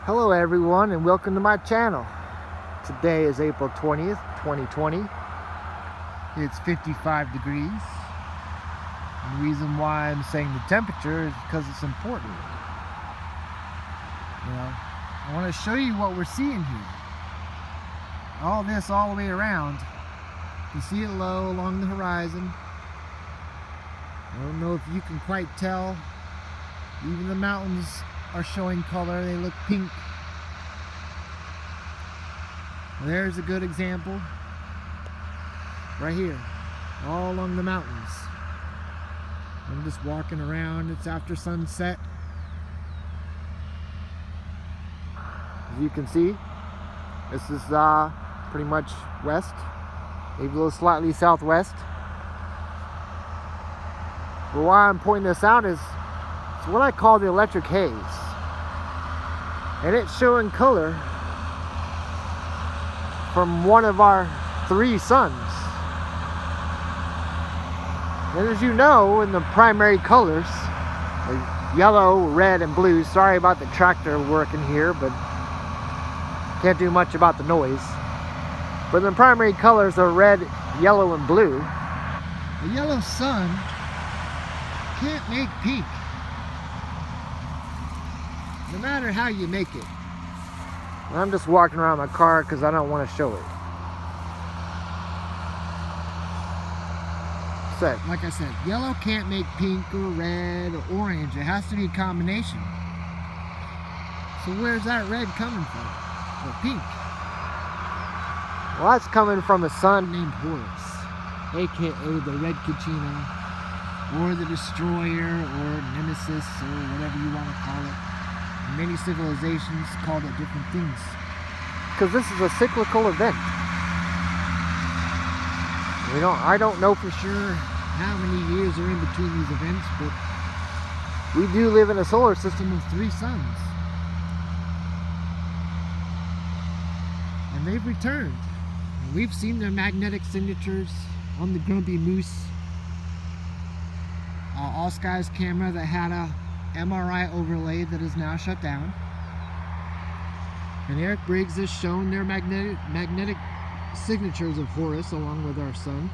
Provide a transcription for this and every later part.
Hello everyone and welcome to my channel. Today is April 20th, 2020. It's 55 degrees. And the reason why I'm saying the temperature is because it's important. I want to show you what we're seeing here. All this all the way around. You see it low along the horizon. I don't know if you can quite tell. Even the mountains are showing color. They look pink. There's a good example right here, all along the mountains. I'm just walking around. It's after sunset. As you can see, this is pretty much west, maybe a little slightly southwest. But why I'm pointing this out is it's what I call the electric haze. And it's showing color from one of our three suns. And as you know, in the primary colors, yellow, red, and blue. Sorry about the tractor working here, but can't do much about the noise. But the primary colors are red, yellow, and blue. The yellow sun can't make pink, no matter how you make it. I'm just walking around my car because I don't want to show it. So, like I said, yellow can't make pink or red or orange. It has to be a combination. So where's that red coming from? Or pink? Well, that's coming from a sun named Horus, aka the Red Kachina, or the Destroyer, or Nemesis, or whatever you want to call it. Many civilizations called it different things, because this is a cyclical event. I don't know for sure how many years are in between these events, but we do live in a solar system of three suns, and they've returned. And we've seen their magnetic signatures on the Grumpy Moose All Skies camera that had a MRI overlay that is now shut down. And Eric Briggs has shown their magnetic signatures of Horus along with our sun.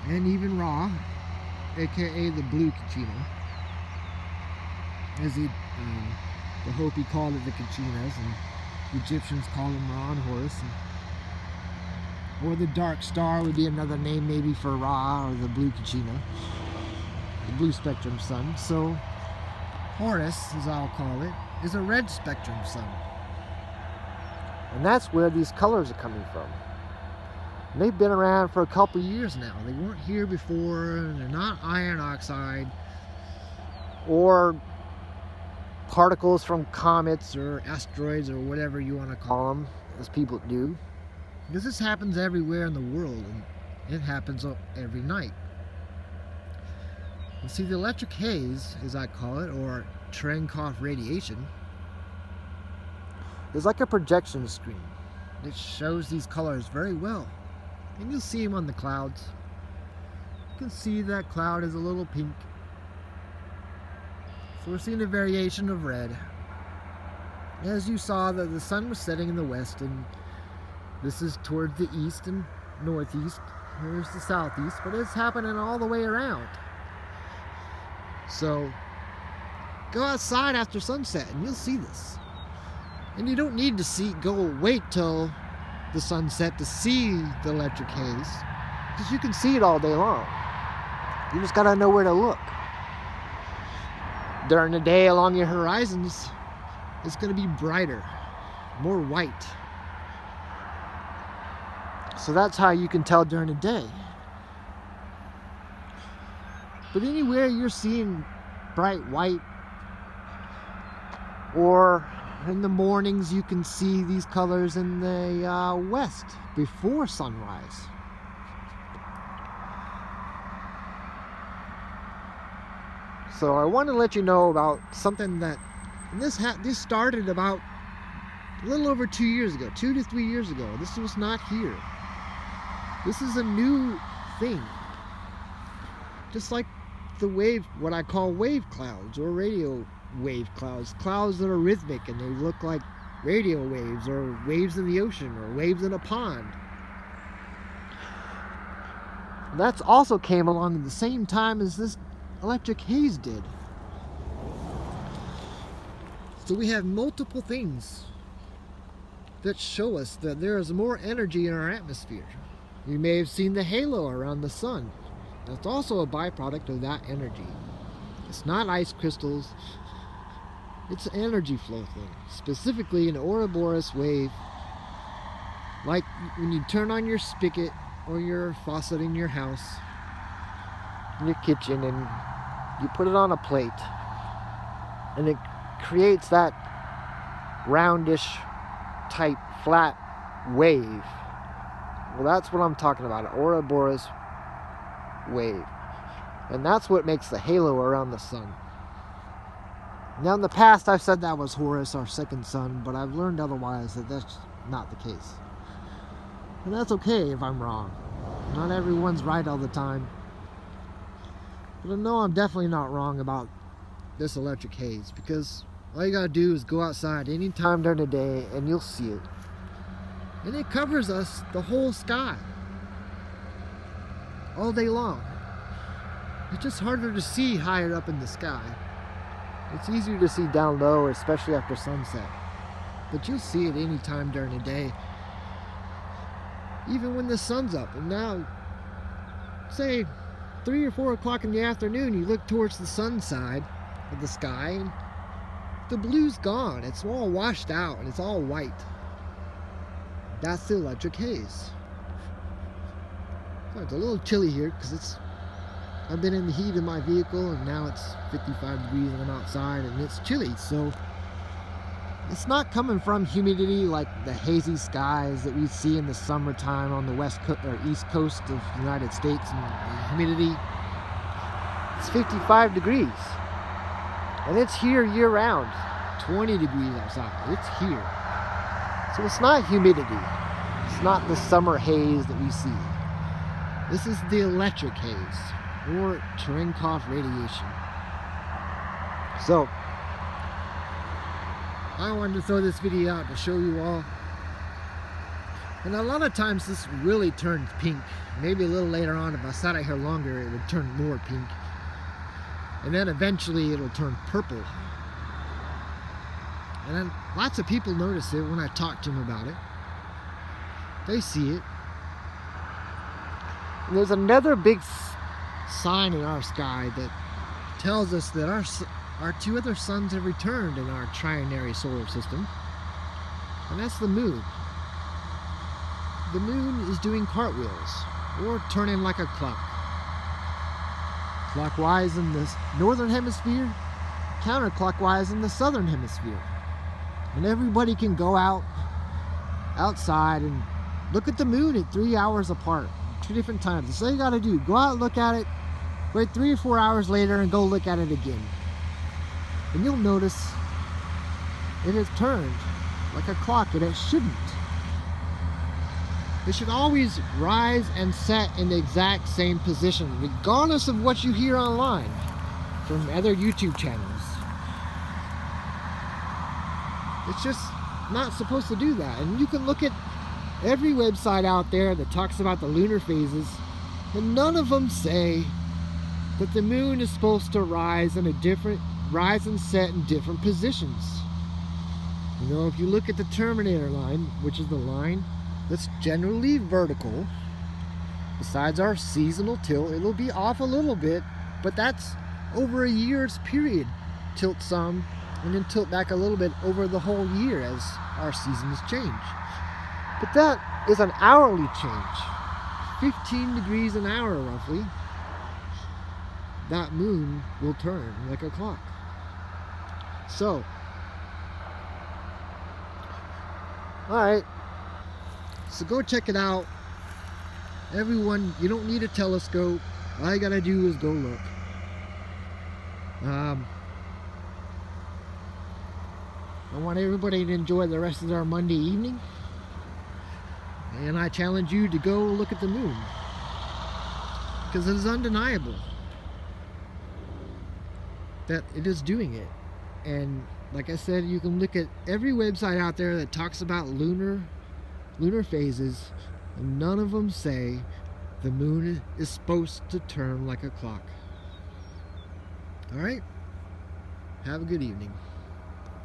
And even Ra, aka the Blue Kachina, as the Hopi called it the Kachinas, and the Egyptians called them Ra and Horus. Or the Dark Star would be another name maybe for Ra, or the Blue Kachina, the blue spectrum sun. So Horus, as I'll call it, is a red spectrum sun. And that's where these colors are coming from. And they've been around for a couple years now. They weren't here before, and they're not iron oxide or particles from comets or asteroids or whatever you want to call them, as people do. Because this happens everywhere in the world, and it happens every night. You see, the electric haze, as I call it, or Cherenkov radiation, is like a projection screen. It shows these colors very well. And you'll see them on the clouds. You can see that cloud is a little pink. So we're seeing a variation of red. As you saw, that the sun was setting in the west, and this is towards the east and northeast. Here's the southeast, but it's happening all the way around. So go outside after sunset and you'll see this. And you don't need to wait till the sunset to see the electric haze, because you can see it all day long. You just gotta know where to look. During the day along your horizons, it's gonna be brighter, more white. So that's how you can tell during the day. But anywhere you're seeing bright white, or in the mornings you can see these colors in the west before sunrise. So I want to let you know about something that this started about a little over 2 years ago, 2 to 3 years ago. This was not here. This is a new thing. Just like the what I call wave clouds or radio wave clouds, clouds that are rhythmic and they look like radio waves or waves in the ocean or waves in a pond. That's also came along at the same time as this electric haze did. So we have multiple things that show us that there is more energy in our atmosphere. You may have seen the halo around the sun. That's also a byproduct of that energy. It's not ice crystals, it's an energy flow thing, specifically an Ouroboros wave, like when you turn on your spigot or your faucet in your house, in your kitchen, and you put it on a plate, and it creates that roundish type flat wave. Well, that's what I'm talking about, an Ouroboros wave. And that's what makes the halo around the sun. Now in the past I've said that was Horus, our second sun, but I've learned otherwise, that that's not the case. And that's okay if I'm wrong. Not everyone's right all the time. But I know I'm definitely not wrong about this electric haze, because all you gotta do is go outside any time during the day and you'll see it. And it covers us, the whole sky, all day long. It's just harder to see higher up in the sky. It's easier to see down low, especially after sunset. But you'll see it any time during the day, even when the sun's up. And now, say 3 or 4 o'clock in the afternoon, you look towards the sun side of the sky and the blue's gone. It's all washed out and it's all white. That's the electric haze. So it's a little chilly here because I've been in the heat of my vehicle and now it's 55 degrees and I'm outside and it's chilly. So it's not coming from humidity like the hazy skies that we see in the summertime on the west or east coast of the United States, and the humidity. It's 55 degrees and it's here year round. 20 degrees outside. It's here. So it's not humidity. It's not the summer haze that we see. This is the electric haze, or Cherenkov radiation. So I wanted to throw this video out to show you all. And a lot of times this really turns pink. Maybe a little later on, if I sat out here longer, it would turn more pink. And then eventually it'll turn purple. And then lots of people notice it when I talk to them about it. They see it. And there's another big sign in our sky that tells us that our 2 other suns have returned in our trinary solar system. And that's the moon. The moon is doing cartwheels, or turning like a clock. Clockwise in the northern hemisphere, counterclockwise in the southern hemisphere. And everybody can go outside and look at the moon at 3 hours apart, 2 different times. That's all you gotta do. Go out and look at it, wait 3 or 4 hours later and go look at it again. And you'll notice it has turned like a clock, and it shouldn't. It should always rise and set in the exact same position, regardless of what you hear online from other YouTube channels. It's just not supposed to do that. And you can look at every website out there that talks about the lunar phases, and none of them say that the moon is supposed to rise and set in different positions. You know, if you look at the terminator line, which is the line that's generally vertical, besides our seasonal tilt, it'll be off a little bit, but that's over a year's period. Tilt some and then tilt back a little bit over the whole year as our seasons change. But that is an hourly change. 15 degrees an hour roughly. That moon will turn like a clock. So, alright, so go check it out. Everyone, you don't need a telescope. All you gotta do is go look. I want everybody to enjoy the rest of their Monday evening. And I challenge you to go look at the moon, because it is undeniable that it is doing it. And like I said, you can look at every website out there that talks about lunar phases, and none of them say the moon is supposed to turn like a clock. All right? Have a good evening.